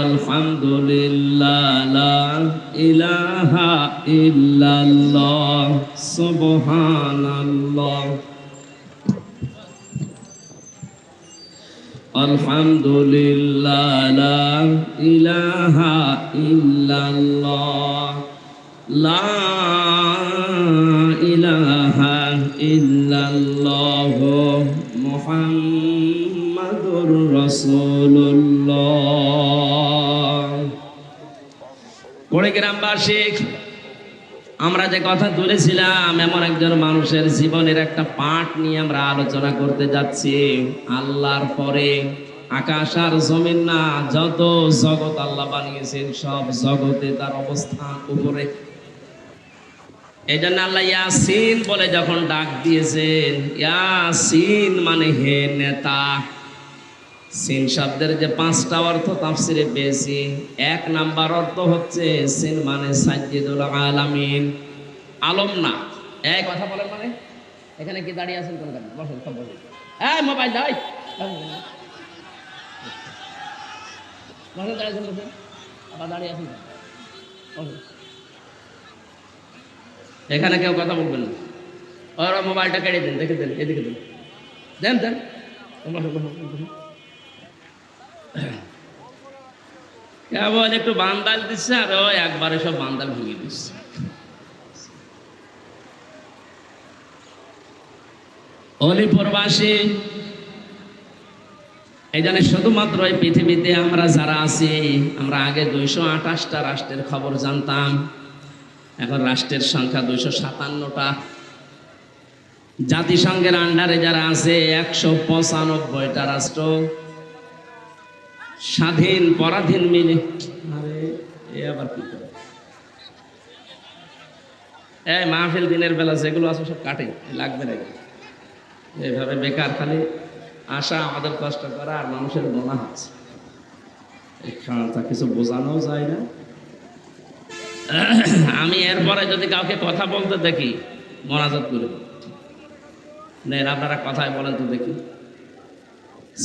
আলহামদুলিল্লাহ লা ইলাহা ইল্লাল্লাহ সুবহানাল্লাহ আলহামদুলিল্লাহ লা ইলাহা ইল্লাল্লাহ লা ইলাহা ইল্লাল্লাহ মুহাম্মাদুর রাসূলুল্লাহ। গ্রামবাসী, আমরা যে কথা তুলেছিলাম, এমন একজন মানুষের জীবনের একটা পাঠ নিয়ে আমরা আলোচনা করতে যাচ্ছি। আল্লাহর পরে আকাশ আর জমিন না, যত জগৎ আল্লাহ বানিয়েছেন সব জগতে তার অবস্থান উপরে। এই জন্য আল্লাহ ইয়াসিন বলে যখন ডাক দিয়েছেন, ইয়াসিন মানে হে নেতা। সিন শব্দের যে 5টা অর্থ তাফসিরে পেয়েছি, 1 নাম্বার অর্থ হচ্ছে সিন মানে সাইয়্যিদুল আলামিন, আলম না। এই কথা বলেন মানে এখানে কি দাঁড়িয়ে আছেন কোন কারণে? বসেন, সব বসেন। এই মোবাইল দাও, বসেন, দাঁড়িয়ে আছেন, বসেন, আবার দাঁড়িয়ে আছেন, বসেন। এখানে কেউ কথা বলবেন না। ওরা মোবাইলটা কেড়ে দেন, দেখে দেন, এদিকে দেন, দেন দেন, কেবল একটু বান্দাল দিচ্ছে আর ও একবারে সব বান্দাল ভেঙে দিচ্ছে। অলিপুরবাসী, এই জন্য শুধুমাত্র এই পৃথিবীতে আমরা যারা আছি, আমরা আগে 228টা রাষ্ট্রের খবর জানতাম, এখন রাষ্ট্রের সংখ্যা 257টা। জাতিসংঘের আন্ডারে যারা আছে 195টা রাষ্ট্র, স্বাধীন পরাধীন মিলে। আরে এ আবার কি করে? এই মাহফিল দিনের বেলা যেগুলো আছে সব কাটে, লাগবে না। এইভাবে বেকার খালি আশা, আমাদের কষ্ট করা আর মানুষের গোনা হচ্ছে, তা কিছু বোঝানো যায় না। আমি এরপরে যদি কাউকে কথা বলতে দেখি, মোনাজাত করে নেন, আপনারা কথায় বলেন তো দেখি।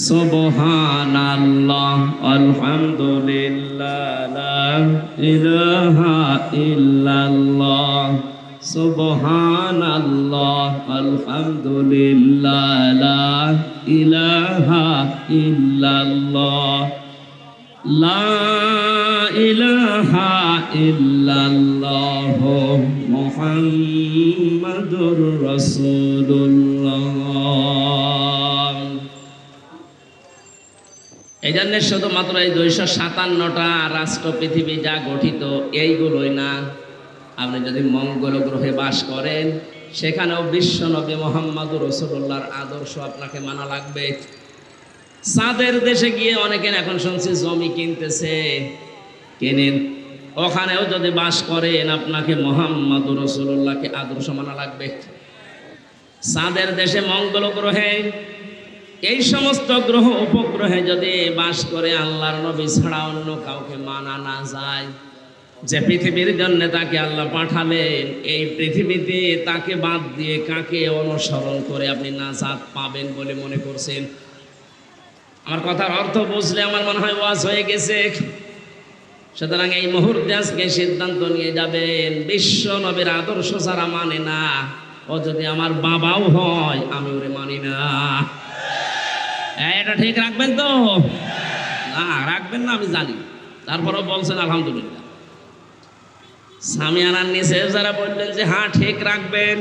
সুবহানাল্লাহ আলহামদুলিল্লাহ লা ইলাহা ইল্লাল্লাহ সুবহানাল্লাহ আলহামদুলিল্লাহ লা ইলাহা ইল্লাল্লাহ লা ইলাহা ইল্লাল্লাহ মুহাম্মাদুর রাসূলুল্লাহ। এই জন্য শুধুমাত্র এই 257টা রাষ্ট্র পৃথিবী যা গঠিত, এইগুলোই না। আপনি যদি মঙ্গল গ্রহে বাস করেন, সেখানেও বিশ্ব নবী মুহাম্মাদুর রাসূলুল্লাহর আদর্শ আপনাকে মানা লাগবে। চাঁদের দেশে গিয়ে অনেকের এখন শুনছি জমি কিনতেছে, কেনেন। ওখানেও যদি বাস করেন, আপনাকে মুহাম্মাদুর রাসূলুল্লাহকে আদর্শ মানা লাগবে। চাঁদের দেশে, মঙ্গল গ্রহে, এই সমস্ত গ্রহ উপগ্রহে যদি বাস করে আল্লাহর নবী ছাড়া অন্য কাউকে মানা না যায়, যে পৃথিবীর জন্য তাকে আল্লাহ পাঠালেন, এই পৃথিবীতে তাকে বাদ দিয়ে কাকে অনুসরণ করে আপনি নাজাত পাবেন বলে মনে করছেন? আমার কথার অর্থ বুঝলে আমার মনে হয় ওয়াজ হয়ে গেছে। সুতরাং এই মুহূর্তে আজকে সিদ্ধান্ত নিয়ে যাবেন, বিশ্ব নবীর আদর্শ যারা মানে না, ও যদি আমার বাবাও হয় আমি ওরে মানি না। এটা ঠিক রাখবেন তো? না রাখবেন না আমি জানি, তারপরেও বলছেন আলহামদুলিল্লাহ। সামিয়ানার নিচে যারা বললেন যে হ্যাঁ ঠিক রাখবেন,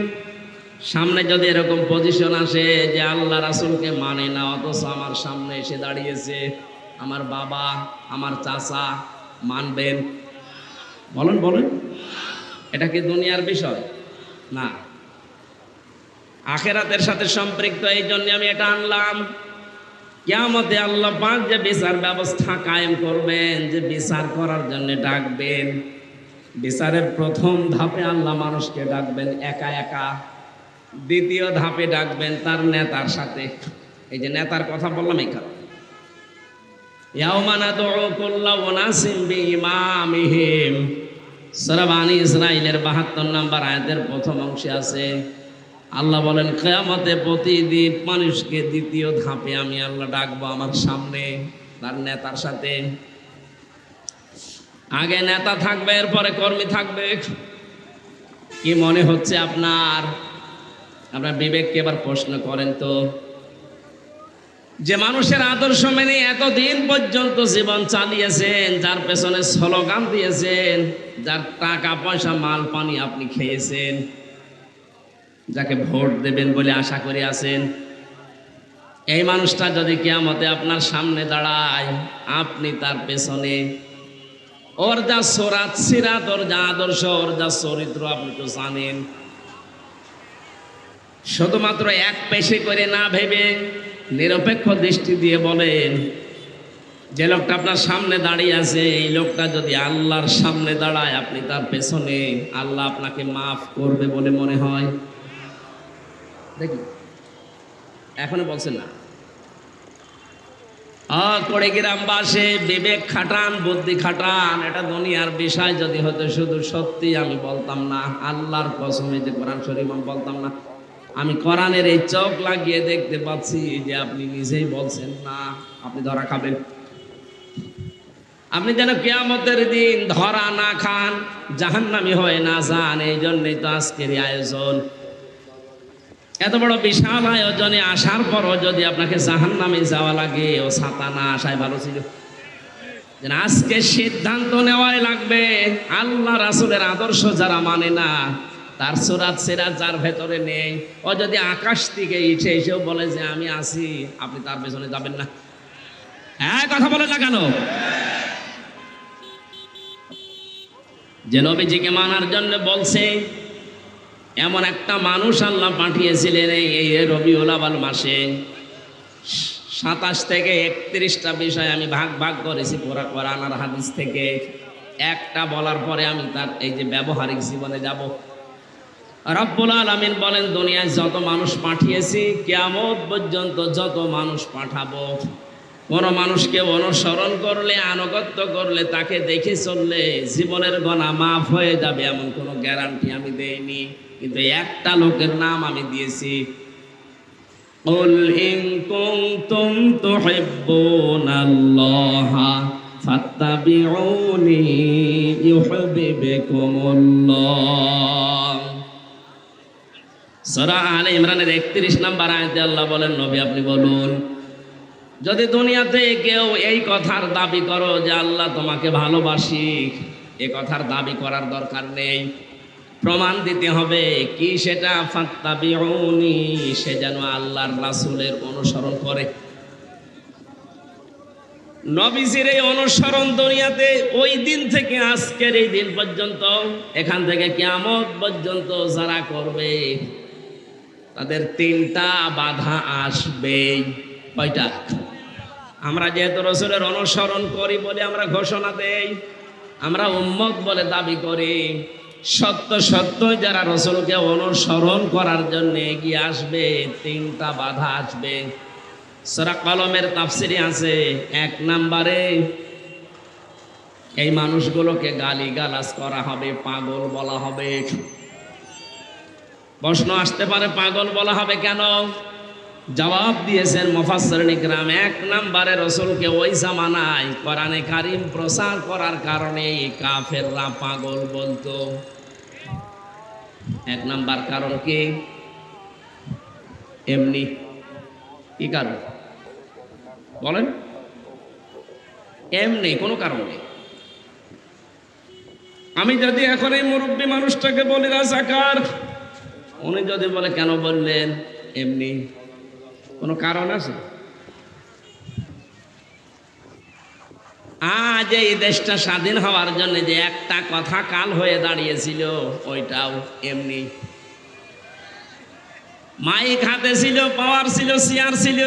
সামনে যদি এরকম পজিশন আসে যে আল্লাহ রাসূলকে মানে না, অথচ আমার সামনে এসে দাঁড়িয়েছে আমার বাবা, আমার চাচা, মানবেন? বলেন বলেন, এটা কি দুনিয়ার বিষয়? না, আখিরাতের সাথে সম্পৃক্ত। এই জন্য আমি এটা আনলাম। কিয়ামতে আল্লাহ পাক যে বিচার ব্যবস্থা কায়েম করবেন, যে বিচার করার জন্য ডাকবেন, বিচারের প্রথম ধাপে আল্লাহ মানুষকে ডাকবেন একা একা, দ্বিতীয় ধাপে ডাকবেন তার নেতার সাথে। এই যে নেতার কথা বললাম, এই কারণে ইয়াউমা নাদউ কুল্লা উনাসিম বিইমামিহিম, সূরা বানী ইসরাঈলের ৭২ নম্বর আয়াতের প্রথম অংশে আছে। আল্লাহ বলেন কিয়ামতে প্রতিদিন মানুষকে দ্বিতীয় ধাপে আমি আল্লাহ ডাকবো আমার সামনে তার নেতার সাথে। আগে নেতা থাকবে, এরপরে কর্মী থাকবে। কি মনে হচ্ছে আপনার? আপনার বিবেককে এবার প্রশ্ন করেন তো। যে মানুষের আদর্শ মেনে এতদিন পর্যন্ত জীবন চালিয়েছেন, যার পেছনে স্লোগান দিয়েছেন, যার টাকা পয়সা মাল পানি আপনি খেয়েছেন, যাকে ভোট দেবেন বলে আশা করে আছেন, এই মানুষটা যদি কিয়ামতে আপনার সামনে দাঁড়ায়, আপনি তার পেছনে ওর যা সোরাত সিরাত, ওর যা আদর্শ, ওর যা চরিত্র আপনি তো জানেন। শুধুমাত্র এক পেশে করে না ভেবে নিরপেক্ষ দৃষ্টি দিয়ে বলেন, যে লোকটা আপনার সামনে দাঁড়িয়ে আছে, এই লোকটা যদি আল্লাহর সামনে দাঁড়ায়, আপনি তার পেছনে, আল্লাহ আপনাকে মাফ করবে বলে মনে হয়? দেখি এখনো বলছেন না। করে গ্রামবাসী বিবেক খাটান, বুদ্ধি খাটান। এটা দুনিয়ার বিষয় যদি হতো শুধু সত্যি আমি বলতাম না, আল্লাহর কসমে যে কোরআন শরীফ আমি বলতাম না। আমি কোরআনের এই চোখ লাগিয়ে দেখতে পাচ্ছি যে আপনি নিজেই বলছেন না, আপনি ধরা খাবেন। আপনি যেন কিয়ামতের দিন ধরা না খান, জাহান্নামী হয়ে না যান। এই জন্যই তো আজকের আয়োজন। এত বড় বিশাল আয়োজনে আসার পরও যদি আপনাকে জাহান্নামে যাওয়া লাগে, ও ছাতা না আসায় ভালো ছিল। আজকে সিদ্ধান্ত নেওয়াই লাগবে। আল্লাহ রাসূলের আদর্শ যারা মানে না, তার সুরাত সিরাত যার ভেতরে নেই, ও যদি আকাশ থেকে এসেও বলে যে আমি আছি, আপনি তার পেছনে যাবেন না। হ্যাঁ, কথা বলে না কেন? যে নবীজিকে মানার জন্য বলছে, এমন একটা মানুষ আল্লাহ পাঠিয়েছিলেন এই রবিউল আউয়াল মাসে। 27 থেকে 31টা বিষয় আমি ভাগ ভাগ করেছি কোরআন আর হাদিস থেকে। একটা বলার পরে আমি তার এই যে ব্যবহারিক জীবনে যাব। রব্বুল আলামিন বলেন, দুনিয়ায় যত মানুষ পাঠিয়েছি, কিয়ামত পর্যন্ত যত মানুষ পাঠাবো, কোন মানুষকে অনুসরণ করলে, আনুগত্য করলে, তাকে দেখে চললে জীবনের গুনাহ মাফ হয়ে যাবে এমন কোনো গ্যারান্টি আমি দেইনি। কিন্তু একটা লোকের নাম আমি দিয়েছি, কুল ইন কুনতুম তুহিব্বুনাল্লাহা ফাত্তাবিউনি ইউহিব্বুকুমুল্লাহ। সূরা আলে ইমরানের 31 নম্বর আয়াতে আল্লাহ বলেন, নবী আপনি বলুন, যদি দুনিয়াতে কেউ এই কথার দাবি করো যে আল্লাহ তোমাকে ভালোবাসি, এ কথার দাবি করার দরকার নেই, প্রমাণ দিতে হবে। কি সেটা? ফাত্তাবিউনি, সে যেন আল্লাহর রাসূলের অনুসরণ করে। নবীজির এই অনুসরণ দুনিয়াতে ওই দিন থেকে আজকের এই দিন পর্যন্ত, এখান থেকে কিয়ামত পর্যন্ত যারা করবে, তাদের 3টা বাধা আসবে। কয়টা? আমরা যেহেতু রাসূলের অনুসরণ করি বলে আমরা ঘোষণা দেই, আমরা উম্মত বলে দাবি করি। সত্য সত্য যারা রাসূলকে অনুসরণ করার জন্য এগিয়ে আসবে, 3টা বাধা আসবে। সূরা কলমের তাফসিরে আছে, 1 নম্বরে এই মানুষগুলোকে গালিগালাজ করা হবে, পাগল বলা হবে। প্রশ্ন আসতে পারে, পাগল বলা হবে কেন? জবাব দিয়েছেন মুফাসসিরিন ইকরাম, 1 নম্বরে রাসূলকে ওই জামানায় কোরআনে কারীম প্রচার করার কারণে কাফেররা পাগল বলতো। 1 নম্বর কারণ কি? এমনি। কি কারণ বলেন? এমনি, কোনো কারণ নেই। আমি যদি এখন এই মুরব্বী মানুষটাকে বলি রাজাকার, উনি যদি বলে কেন বললেন? এমনি। কোনো কারণ আছে? আজ এই দেশটা স্বাধীন হওয়ার জন্য যে একটা কথা কাল হয়ে দাঁড়িয়েছিল, ওইটাও এমনি। মাইক হাতে ছিল, পাওয়ার ছিল, চেয়ার ছিল,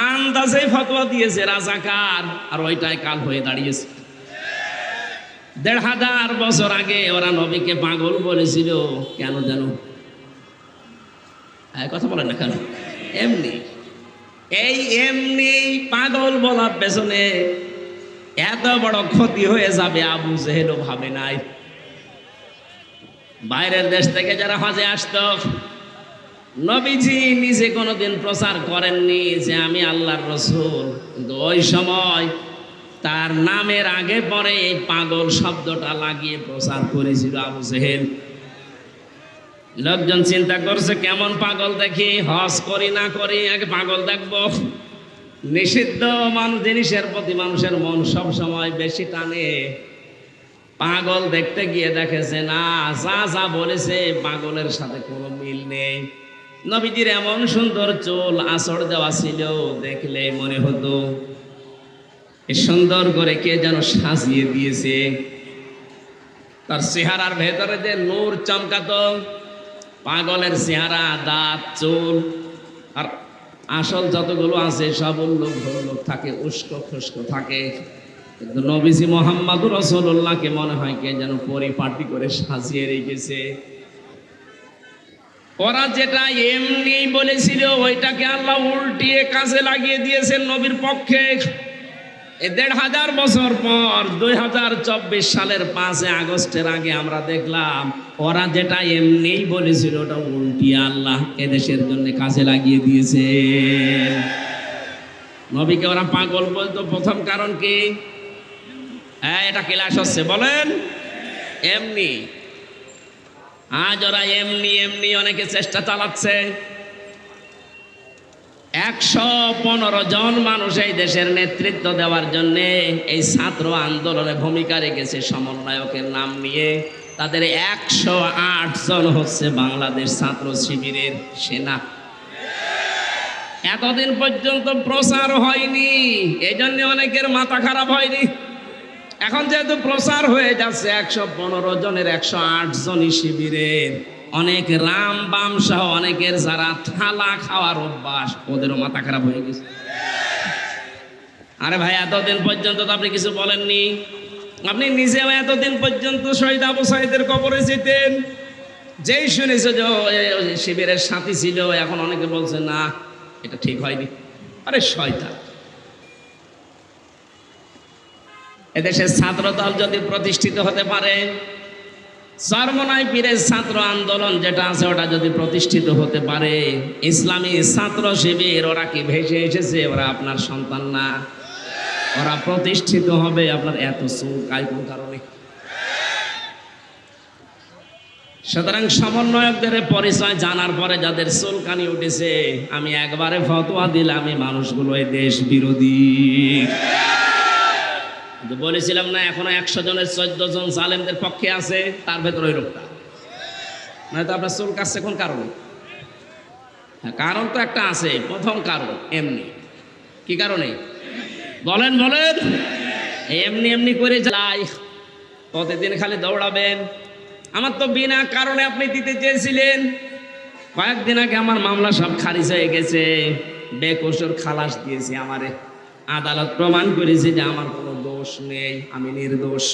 আন্দাজে ফতোয়া দিয়েছে রাজাকার, আর ওইটাই কাল হয়ে দাঁড়িয়েছে। 1500 বছর আগে ওরা নবীকে পাগল বলেছিল, কেন জানো? কথা বলেন না কেন? এমনি। এই এমনি পাগল বলার পেছনে এত বড় ক্ষতি হয়ে যাবে আবু জেহেলও ভাবে নাই। বাইরের দেশ থেকে যারা হজে আসতো, নবীজি নিজে কোনোদিন প্রচার করেননি যে আমি আল্লাহর রাসূল, কিন্তু ওই সময় তার নামের আগে পরে এই পাগল শব্দটা লাগিয়ে প্রচার করেছিল আবু জেহেল। লোকজন চিন্তা করছে কেমন পাগল দেখি, হজ করি না করি আগে পাগল দেখবো। নিষিদ্ধ জিনিসের প্রতি মানুষের মন সব সময় বেশি টানে। পাগল দেখতে গিয়ে দেখেছে না, যা যা বলেছে পাগলের সাথে কোনো মিল নেই। নবীজির এমন সুন্দর চুল আঁচড় দেওয়া ছিল, দেখলে মনে হতো সুন্দর করে কে যেন সাজিয়ে দিয়েছে। তার চেহারার ভেতরে যে নূর চমকাতো। পাগলের চেহারা, দাঁত, চুল আর আসল যতগুলো আছে সব উল্লুক ভল্লুক থাকে, উস্কো খুস্কো থাকে। কিন্তু নবীজি মুহাম্মদুর রাসূলুল্লাহকে মনে হয় কে যেন পরিপাটি করে সাজিয়ে রেখেছে। ওরা যেটা এমনি বলেছিল ওইটাকে আল্লাহ উল্টিয়ে কাজে লাগিয়ে দিয়েছেন নবীর পক্ষে। ১৫০০ বছর পর ২০২৪ সালের ৫ আগস্টের আগে আমরা দেখলাম ওরা যেটা এমনি বলেছিল ওটা উল্টিয়ে আল্লাহ এদেশের জন্য কাজে লাগিয়ে দিয়েছে। নবীকে ওরা পাগল বলতো, প্রথম কারণ কি? হ্যাঁ, এটা ক্লাস হচ্ছে, বলেন এমনি। আজ ওরা এমনি এমনি অনেকে চেষ্টা চালাচ্ছে। ১১৫ জন মানুষ এই দেশের নেতৃত্ব দেওয়ার জন্য এই ছাত্র আন্দোলনে ভূমিকা রেখেছে সমন্বয়কের নাম নিয়ে। তাদের ১০৮ জন হচ্ছে বাংলাদেশ ছাত্র শিবিরের সেনা। এতদিন পর্যন্ত প্রচার হয়নি, এই জন্য অনেকের মাথা খারাপ হয়নি। এখন যেহেতু প্রচার হয়ে যাচ্ছে ১১৫ জনের ১০৮ জনই শিবিরের, অনেক রাম বাম সহ অনেকের যারা থালা খাওয়ার অভ্যাস ওদেরও মাথা খারাপ হয়ে গেছে। আরে ভাই, এতদিন পর্যন্ত তো আপনি কিছু বলেননি। আপনি নিজেও এতদিন পর্যন্ত শহীদ আবু সাঈদের কবরে যেতেন, যেই শুনেছে যে শিবিরের সাথী ছিল, এখন অনেকে বলছে না এটা ঠিক হয়নি। আরে শয়তান! এদেশের ছাত্র দল যদি প্রতিষ্ঠিত হতে পারে, চরমনাই পীরের ছাত্র আন্দোলন যেটা আছে ওটা যদি প্রতিষ্ঠিত হতে পারে, ইসলামী ছাত্র শিবির ওরা কি ভেসে এসেছে? ওরা আপনার সন্তান না, ওরা প্রতিষ্ঠিত হবে। আপনার এত চুলকায় কোন কারণে? সুতরাং সমন্বয়কদের পরিচয় জানার পরে যাদের চুলকানি উঠেছে, আমি একবারে ফতোয়া দিলাম এই মানুষগুলো এই দেশ বিরোধী। বলেছিলাম না, এখনো ১০০ জনের ১৪ জন জালেমদের পক্ষে আছে, তার ভেতরে ওই লোকটা। নয়তো আপনার চুল কাটছে কোন কারণে? কারণ তো একটা আছে, প্রথম কারণ এমনি। কি কারণে বলেন বলেন? এমনি এমনি করে যাই, প্রতিদিন খালি দৌড়াবেন। আমার তো বিনা কারণে আপনি দিতে চেয়েছিলেন। কয়েকদিন আগে আমার মামলা সব খারিজ হয়ে গেছে, বেকসুর খালাস দিয়েছি আমারে। আদালত প্রমাণ করেছে যে আমার কোনো দোষ নেই, আমি নির্দোষ।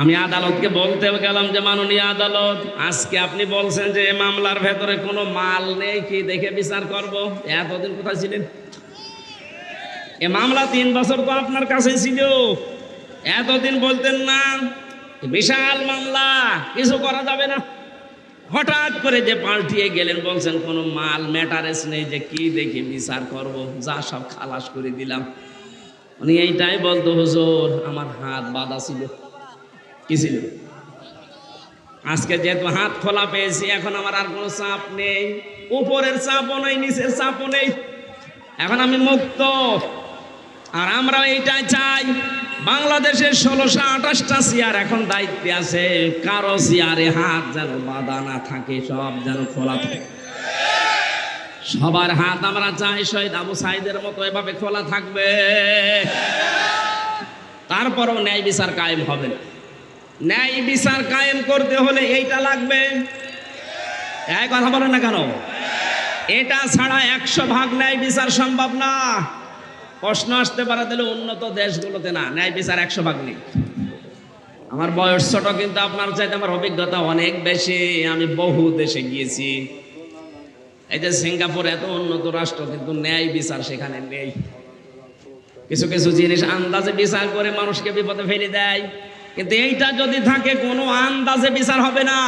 আমি আদালতকে বলতে গেলাম যে মাননীয় আদালত, আজকে আপনি বলছেন যে মামলার ভেতরে কোনো মাল নেই, কি দেখে বিচার করব? এতদিন কোথায় ছিলেন? এ মামলা ৩ বছর তো আপনার কাছে ছিল, এতদিন বলতেন না বিশাল মামলা, কিছু করা যাবে না। হঠাৎ করে যে পাল্টিয়ে গেলেন, বলছেন কোনো মাল ম্যাটারেস নেই, যে কি দেখে বিচার করব, যা সব খালাস করে দিলাম। উনি এইটাই বলতো, হুজুর আমার হাত বাঁধা ছিল। কি ছিল? আজকে যেহেতু হাত খোলা পেয়েছি, এখন আমার আর কোনো চাপ নেই, উপরের চাপও নেই, নিচের চাপও নেই, এখন আমি মুক্ত। আর আমরা এইটাই চাই, বাংলাদেশের ১৬২৮টা চেয়ার এখন দায়িত্বে আছে, কারো চেয়ারে হাত যেন বাঁধা না থাকে, সব যেন খোলা থাকে। সবার হাত আমরা চাই শহীদ আবু সাঈদের মতো এভাবে খোলা থাকবে। তারপরও ন্যায় বিচার কায়েম হবে না। ন্যায় বিচার কায়েম করতে হলে এইটা লাগবে। এই কথা বলেন না কেন? এটা ছাড়া ১০০ ভাগ ন্যায় বিচার সম্ভব না। প্রশ্ন আসতে পারে তাহলে উন্নত দেশগুলোতে না, ন্যায় বিচার ১০০ ভাগ নেই। আমার বয়স ছোট, কিন্তু আপনার চাইতে আমার অভিজ্ঞতা অনেক বেশি। আমি বহু দেশে গিয়েছি। এই যে সিঙ্গাপুর এত উন্নত রাষ্ট্র, কিন্তু ন্যায় বিচার সেখানে নেই। কিছু কিছু জিনিস আন্দাজে বিচার করে মানুষকে বিপদে ফেলে দেয়, কিন্তু এইটা যদি থাকে কোনো আন্দাজে বিচার হবে না।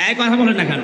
এই কথা বলেন না কেন?